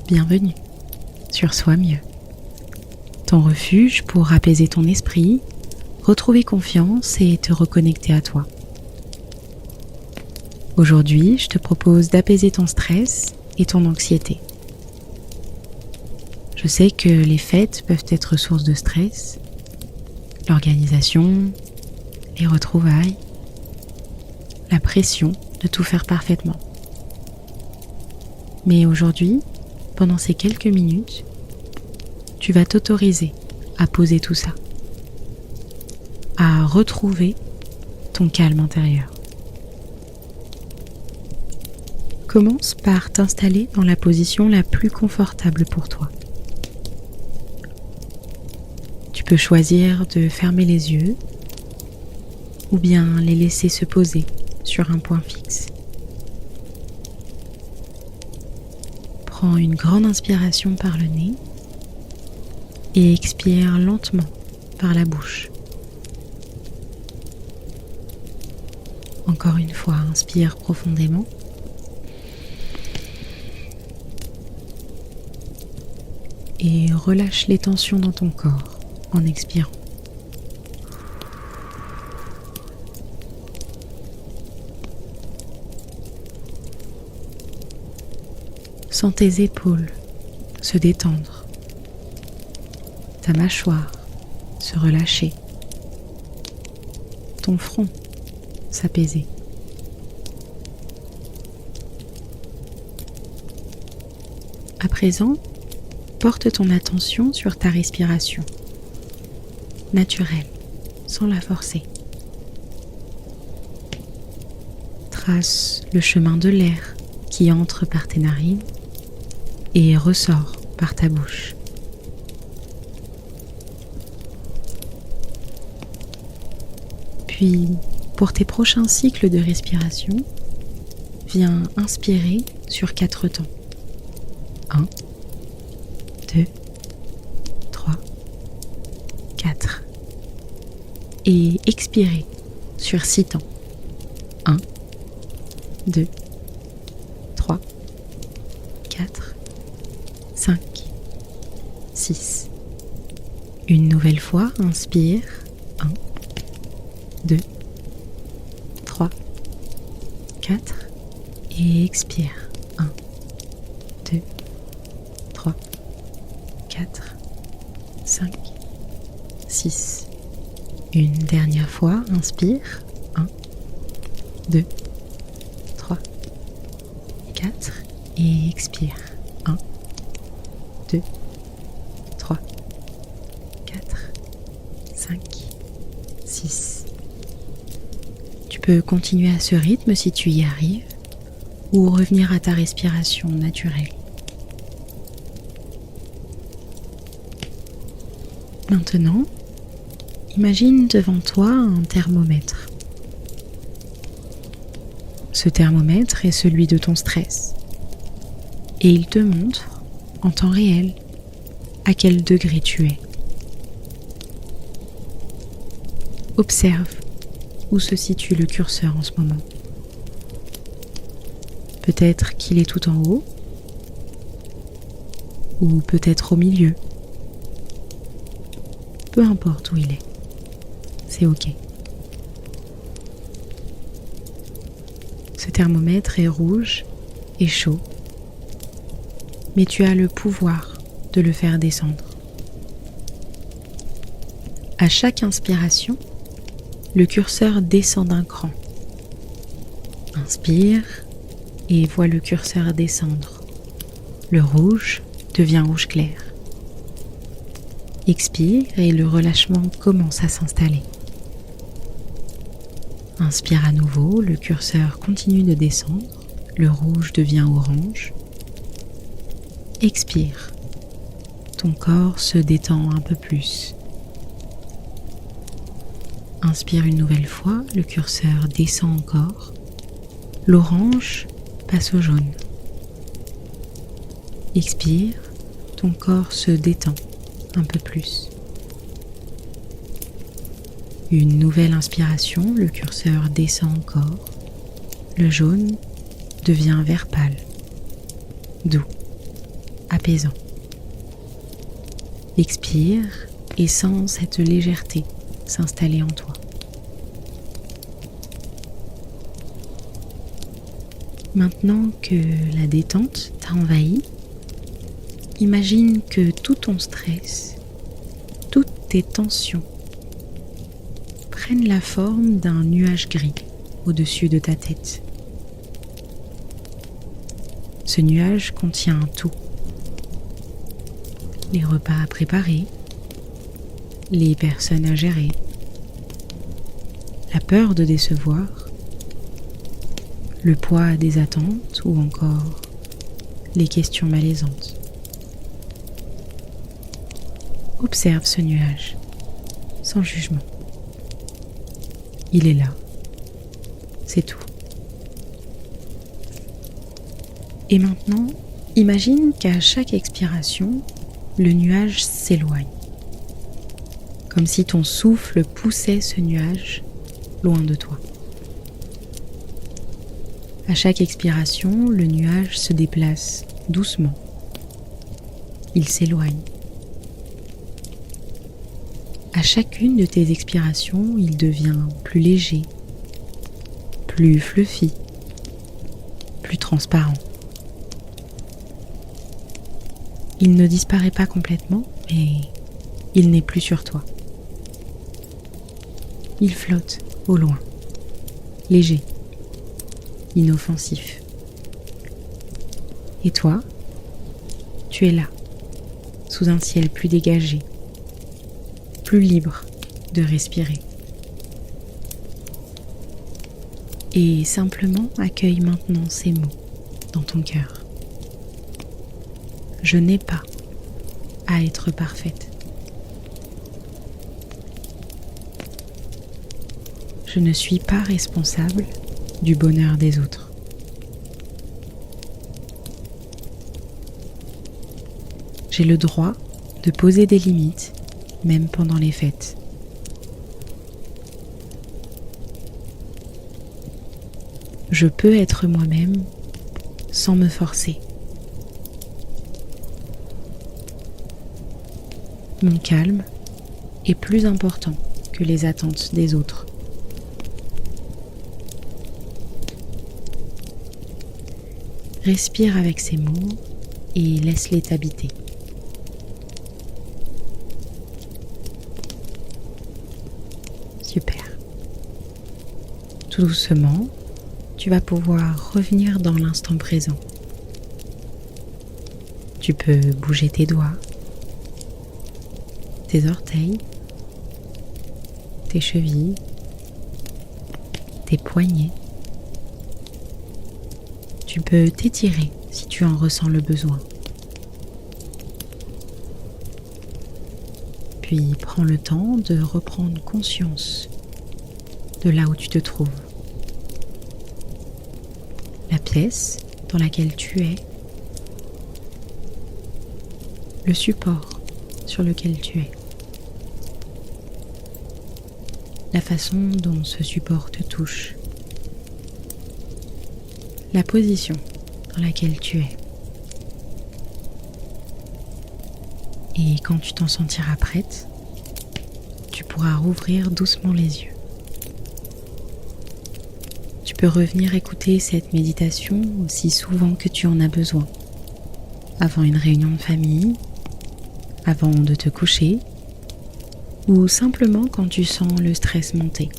Bienvenue sur Soi Mieux, ton refuge pour apaiser ton esprit, retrouver confiance et te reconnecter à toi. Aujourd'hui, je te propose d'apaiser ton stress et ton anxiété. Je sais que les fêtes peuvent être source de stress, l'organisation, les retrouvailles, la pression de tout faire parfaitement. Mais aujourd'hui, pendant ces quelques minutes, tu vas t'autoriser à poser tout ça, à retrouver ton calme intérieur. Commence par t'installer dans la position la plus confortable pour toi. Tu peux choisir de fermer les yeux ou bien les laisser se poser sur un point fixe. Prends une grande inspiration par le nez et expire lentement par la bouche. Encore une fois, inspire profondément. Et relâche les tensions dans ton corps en expirant. Sens tes épaules se détendre, ta mâchoire se relâcher, ton front s'apaiser. À présent, porte ton attention sur ta respiration, naturelle, sans la forcer. Trace le chemin de l'air qui entre par tes narines et ressort par ta bouche. Puis, pour tes prochains cycles de respiration, viens inspirer sur 4 temps. 1, 2, 3, 4. Et expirer sur 6 temps. 1, 2, 3, 4, 5, 6. Une nouvelle fois, inspire. 1, 2, 3, 4. Et expire. 1, 2, 3, 4, 5, 6. Une dernière fois, inspire. 1, 2, 3, 4. Et expire. 1, 2, 3, 4, 5, 6. Tu peux continuer à ce rythme si tu y arrives, ou revenir à ta respiration naturelle. Maintenant, imagine devant toi un thermomètre. Ce thermomètre est celui de ton stress et il te montre en temps réel à quel degré tu es. Observe où se situe le curseur en ce moment. Peut-être qu'il est tout en haut ou peut-être au milieu. Peu importe où il est, c'est ok. Ce thermomètre est rouge et chaud, mais tu as le pouvoir de le faire descendre. À chaque inspiration, le curseur descend d'un cran. Inspire et vois le curseur descendre. Le rouge devient rouge clair. Expire et le relâchement commence à s'installer. Inspire à nouveau, le curseur continue de descendre, le rouge devient orange. Expire, ton corps se détend un peu plus. Inspire une nouvelle fois, le curseur descend encore, l'orange passe au jaune. Expire, ton corps se détend un peu plus. Une nouvelle inspiration, le curseur descend encore, le jaune devient vert pâle, doux. apaisant. Expire et sens cette légèreté s'installer en toi. Maintenant que la détente t'a envahi, imagine que tout ton stress, toutes tes tensions prennent la forme d'un nuage gris au-dessus de ta tête. Ce nuage contient tout. Les repas à préparer, les personnes à gérer, la peur de décevoir, le poids des attentes ou encore les questions malaisantes. Observe ce nuage, sans jugement. Il est là, c'est tout. Et maintenant, imagine qu'à chaque expiration, le nuage s'éloigne, comme si ton souffle poussait ce nuage loin de toi. À chaque expiration, le nuage se déplace doucement. Il s'éloigne. À chacune de tes expirations, il devient plus léger, plus fluffy, plus transparent. Il ne disparaît pas complètement, mais il n'est plus sur toi. Il flotte au loin, léger, inoffensif. Et toi, tu es là, sous un ciel plus dégagé, plus libre de respirer. Et simplement accueille maintenant ces mots dans ton cœur. Je n'ai pas à être parfaite. Je ne suis pas responsable du bonheur des autres. J'ai le droit de poser des limites, même pendant les fêtes. Je peux être moi-même sans me forcer. Mon calme est plus important que les attentes des autres. Respire avec ces mots et laisse-les t'habiter. Super. Tout doucement, tu vas pouvoir revenir dans l'instant présent. Tu peux bouger tes doigts, tes orteils, tes chevilles, tes poignets. Tu peux t'étirer si tu en ressens le besoin. Puis prends le temps de reprendre conscience de là où tu te trouves. La pièce dans laquelle tu es, le support sur lequel tu es, la façon dont ce support te touche, la position dans laquelle tu es. Et quand tu t'en sentiras prête, tu pourras rouvrir doucement les yeux. Tu peux revenir écouter cette méditation aussi souvent que tu en as besoin, avant une réunion de famille, avant de te coucher, ou simplement quand tu sens le stress monter.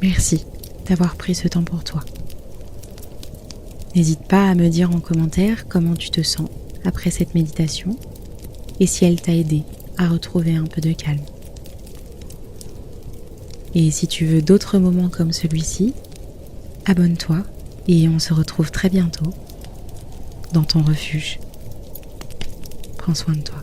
Merci d'avoir pris ce temps pour toi. N'hésite pas à me dire en commentaire comment tu te sens après cette méditation et si elle t'a aidé à retrouver un peu de calme. Et si tu veux d'autres moments comme celui-ci, abonne-toi et on se retrouve très bientôt dans ton refuge. Prends soin de toi.